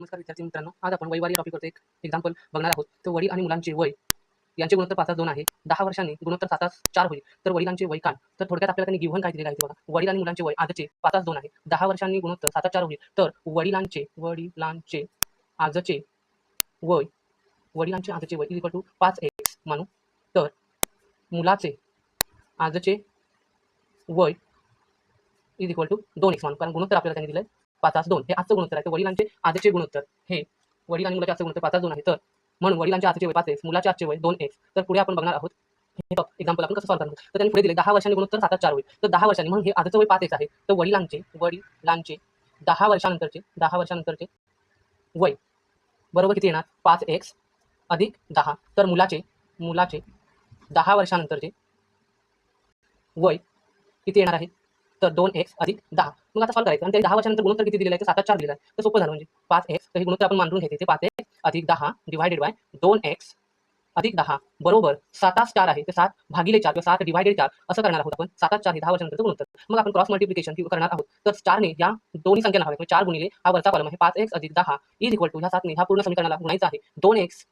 नमस्कार विद्यार्थी मित्रांनो, आज आपण वयवारी टॉपिकवरती एक एक्झाम्पल बघणार आहोत. तर वडील आणि मुलांचे वय यांचे गुणोत्तर 5:2 आहे. 10 वर्षांनी गुणोत्तर 7:4 होईल. तर वडिलांचे वय काय? तर थोडक्यात आपल्याला त्यांनी गिव्हन काय दिलेलं आहे ते बघा. वडील आणि मुलांचे वय आजचे 5:2 आहे. 10 वर्षांनी गुणोत्तर 7:4 होईल. तर वडिलांचे आजचे वय वडिलांचे आजचे वय इक्वल टू 5x मानू. तर मुलाचे आजचे वय इज इक्वल टू 2x मानू. कारण गुणोत्तर आपल्याला त्यांनी दिलंय 5:2. हे आजचं गुणोत्तर आहे. तर वडिलांचे आजचे गुणोत्तर हे वडील आणि मुलाचे आजचे गुणोत्तर 5:2 आहे. तर म्हणून वडिलांचे आजचे वय 5x, मुलाचे आजचे वय 2x. तर पुढे आपण बघणार आहोत हे एक्झाम्पल आपण कसं सॉल्व्ह करणार. तर त्यांनी पुढे दिले 10 वर्षांनी गुणोत्तर 7:4 होईल. तर 10 वर्षांनी म्हणून हे आजचं वय 5x आहे. तर वडिलांचे 10 वर्षानंतरचे वय बरोबर किती येणार? 5x अधिक 10. तर मुलाचे 10 वर्षानंतरचे वय किती येणार आहे? तर 2x अधिक 10. मग आता सॉल्व्ह करायचं आणि ते 10 वर्षानंतर गुणोत्तर किती दिलेलं आहे? तर 7:4 दिलेलं आहे. तर सोपं झालं म्हणजे 5x. तर हे गुणोत्तर आपण मांडून घ्यायचे. ते 5x अधिक 10 डिवायडेड बाय 2x अधिक 10 बरोबर 7:4 आहे. तर 7 भागिले 4 किंवा 7 डिवायडेड 4 असं करणार आहोत आपण. 7:4 हे 10 वर्षानंतरचं गुणोत्तर. मग आपण क्रॉस मल्टिप्लिकेशन करणार आहोत. तर 4ने या दोन्ही संख्यांना हवे. 4 गुणिले हा वरचा कॉलम आहे 5x अधिक 10 इज इक्वल टू ह्या 7ने ह्या पूर्ण समीकरणाला गुणायचं आहे 2x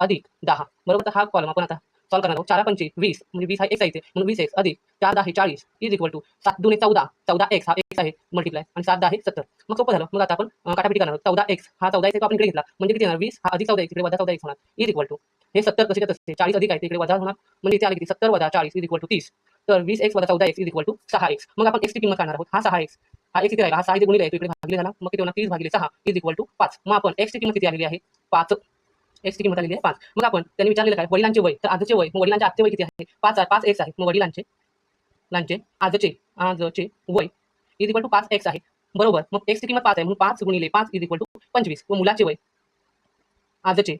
अधिक 10 बरोबर. तर हा कॉलम आपण आता सॉल्व्ह करणार आहोत. 4 पंचे 20 म्हणजे 20 हा x आहे इथे म्हणून 20x अधिक 4 10 40 इज इक्वल टू 7 दुने 14x हा x आहे मल्टिप्लाय आणि 7 10 70. मग सोपं झालं. मग आता आपण काटापटी करणार आहोत. 14x हा 14x आपण इकडे घेतला म्हणजे किती येणार? 20 हा अधिक 14x इकडे वजा 14x होणार इज इक्वल टू हे 70 कसे तसे 40 अधिक आहे इकडे वजा होणार म्हणजे इथे आले किती 70 वजा 40 इज इक्वल टू 30. तर 20x वजा 14x is equal to 6x. मग आपण x ची किंमत काढणार आहोत. हा 6x हा x इथे राहिला. हा 6 इथे गुणिले आहे इकडे भागिले झाला. मग किती होणार? 30 भागिले 6 इज इक्वल टू 5. मग आपण x ची किंमत किती आलेली आहे? 5. x ची किंमत आलेली आहे 5. मग आपण त्यांनी विचारलेलं काय? वडिलांचे वय. तर आजचे वय. मग वडिलांचे आजचे वय किती आहे? 5x आहे. मग वडिलांचे आजचे वय इज इक्वल टू 5x आहे बरोबर. मग x ची किंमत 5 आहे म्हणून 5 गुणिले 5 इज इक्वल टू 25. व मुलाचे आजचे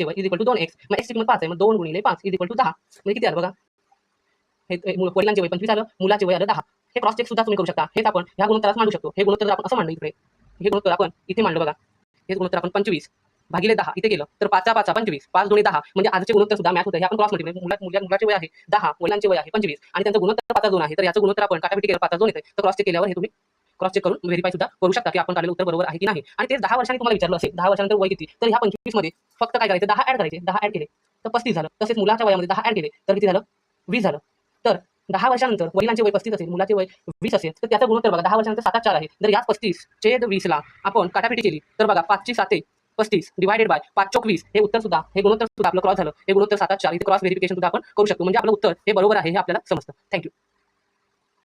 वय इज इक्वल टू 2x. मग x ची किंमत 5 आहे मग 2 गुणिले 5 इज इक्वल टू 10. म्हणजे किती आलं बघा. हे वडिलांचे वय 25 आलं, मुलाचे वय आलं 10. हे क्रॉस चेक सुद्धा तुम्ही करू शकता. हेच आपण ह्या गुणोत्तरात मांडू शकतो. हे गुणोत्तर आपण असं मांडलं इकडे. हे गुणोत्तर आपण इथे मांडलं बघा. हे गुणोत्तर आपण 25 भागिले 10 इथे केलं तर 5 5 25 5 2 10 म्हणजे आजचे गुणोत्तर सुद्धा मॅच होतं. हे आपण क्रॉस मल्टिप्लाय मुलाचे वय आहे 10 वडिलांचे वय आहे 25 आणि त्यांचं गुणोत्तर 5:2 आहे. तर याचं गुणोत्तर आपण काटापटी केलं 5:2 येते. तर क्रॉस चेक केल्यावर हे तुम्ही क्रॉस चेक करून व्हेरीफाय सुद्धा करू शकता की आपण काढलेलं उत्तर बरोबर आहे की नाही. आणि ते 10 वर्षांनी तुम्हाला विचारलं असेल 10 वर्षानंतर वय किती, तर ह्या 25 मध्ये फक्त काय करायचं 10 ऍड करायचे. 10 ऍड केले तर 35 झालं. तसेच मुलाच्या वयामध्ये 10 ऍड केले तर किती झालं? 20 झालं. तर 10 वर्षानंतर वडिलांचे वय 35 असेल, मुलाचे वय 20 असेल तर त्याचा गुणोत्तर बघा 10 वर्षानंतर 7:4 आहे. जर याच 35 छेद 20 ला आपण काटापटी केली तर बघा 5 ची 7 35 डिवायडेड बाय 5 चौक 20 हे उत्तर सुद्धा हे गुणोत्तर सुद्धा आपलं क्रॉस झालं. हे गुणोत्तर 7:4 इथे क्रॉस व्हेरिफिकेशन सुद्धा आपण करू शकतो. म्हणजे आपलं उत्तर हे बरोबर आहे हे आपल्याला समजतं. थँक्यू.